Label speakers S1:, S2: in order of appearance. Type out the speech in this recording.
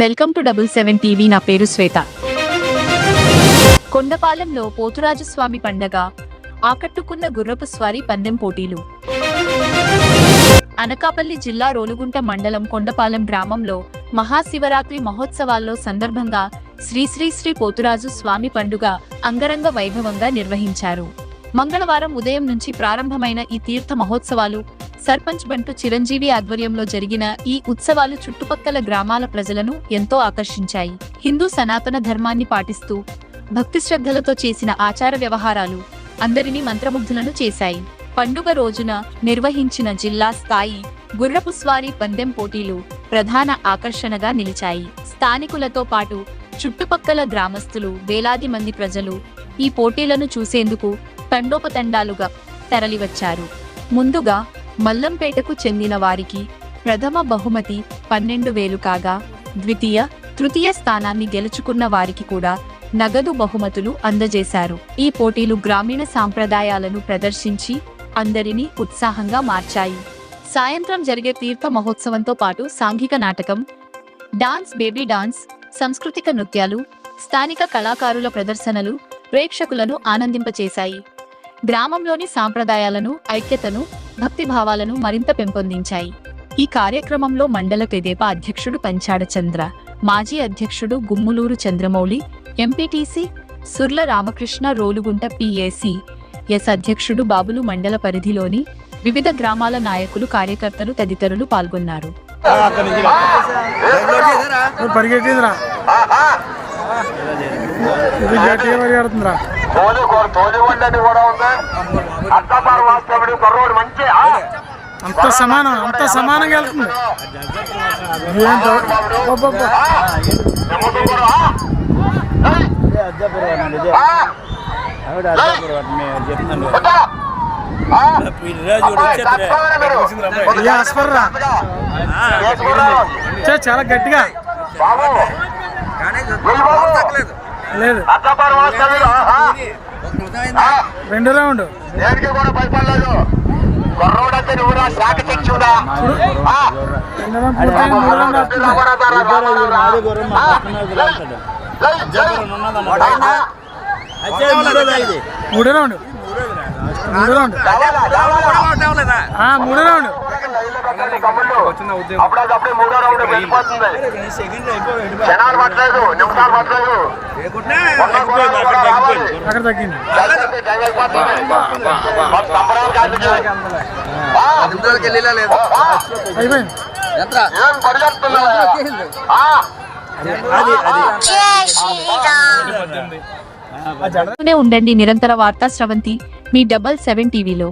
S1: Welcome to 7 TV. నా పేరు శ్వేత. కొండపాలెంలో పోతురాజు స్వామి పండగ ఆకట్టుకున్న గుర్రపు స్వారీ పందెం పోటీలు. అనకాపల్లి జిల్లా రోలుగుంట మండలం కొండపాలెం గ్రామంలో మహాశివరాత్రి మహోత్సవాల్లో సందర్భంగా శ్రీ శ్రీ శ్రీ పోతురాజు స్వామి పండుగ అంగరంగ వైభవంగా నిర్వహించారు. మంగళవారం ఉదయం నుంచి ప్రారంభమైన ఈ తీర్థ మహోత్సవాలు సర్పంచ్ బంటు చిరంజీవి ఆధ్వర్యంలో జరిగిన ఈ ఉత్సవాలు చుట్టుపక్కల గ్రామాల ప్రజలను ఎంతో ఆకర్షించాయి. హిందూ సనాతన ధర్మాన్ని పాటిస్తూ భక్తి శ్రద్ధలతో చేసిన ఆచార వ్యవహారాలు అందరినీ మంత్రముగ్ధులను చేశాయి. పండుగ రోజున నిర్వహించిన జిల్లా స్థాయి గుర్రపు స్వారీ పందెం పోటీలు ప్రధాన ఆకర్షణగా నిలిచాయి. స్థానికులతో పాటు చుట్టుపక్కల గ్రామస్తులు వేలాది మంది ప్రజలు ఈ పోటీలను చూసేందుకు తండోపతండాలుగా తరలివచ్చారు. ముందుగా మల్లంపేటకు చెందిన వారికి ప్రథమ బహుమతి 12,000 కాగా ద్వితీయ, తృతీయ స్థానాన్ని గెలుచుకున్న వారికి కూడా నగదు బహుమతులు అందజేశారు. ఈ పోటీలు గ్రామీణ సాంప్రదాయాలను ప్రదర్శించి అందరినీ ఉత్సాహంగా మార్చాయి. సాయంత్రం జరిగే తీర్థ మహోత్సవంతో పాటు సాంఘిక నాటకం, డాన్స్, బేబీ డాన్స్, సాంస్కృతిక నృత్యాలు, స్థానిక కళాకారుల ప్రదర్శనలు ప్రేక్షకులను ఆనందింపచేశాయి. గ్రామంలోని సాంప్రదాయాలను, ఐక్యతను, భక్తి భావాలను మరింత పెంపొందించాయి. ఈ కార్యక్రమంలో మండల తెదేపా అధ్యక్షుడు పంచాడ చంద్ర, మాజీ అధ్యక్షుడు Gummuluru Chandramouli, MPTC Surla Ramakrishna, Rolugunta PAC S అధ్యక్షుడు బాబులు, మండల పరిధిలోని వివిధ గ్రామాల నాయకులు, కార్యకర్తలు తదితరులు పాల్గొన్నారు.
S2: అంత సమానంగా వెళ్తుంది. చాలా గట్టిగా లేదు. 2 రౌండ్ మూడో రౌండ్ అక్కడ తగ్గింది.
S1: ఉండండి నిరంతర వార్తా స్రవంతి మీ 7 టీవీలో.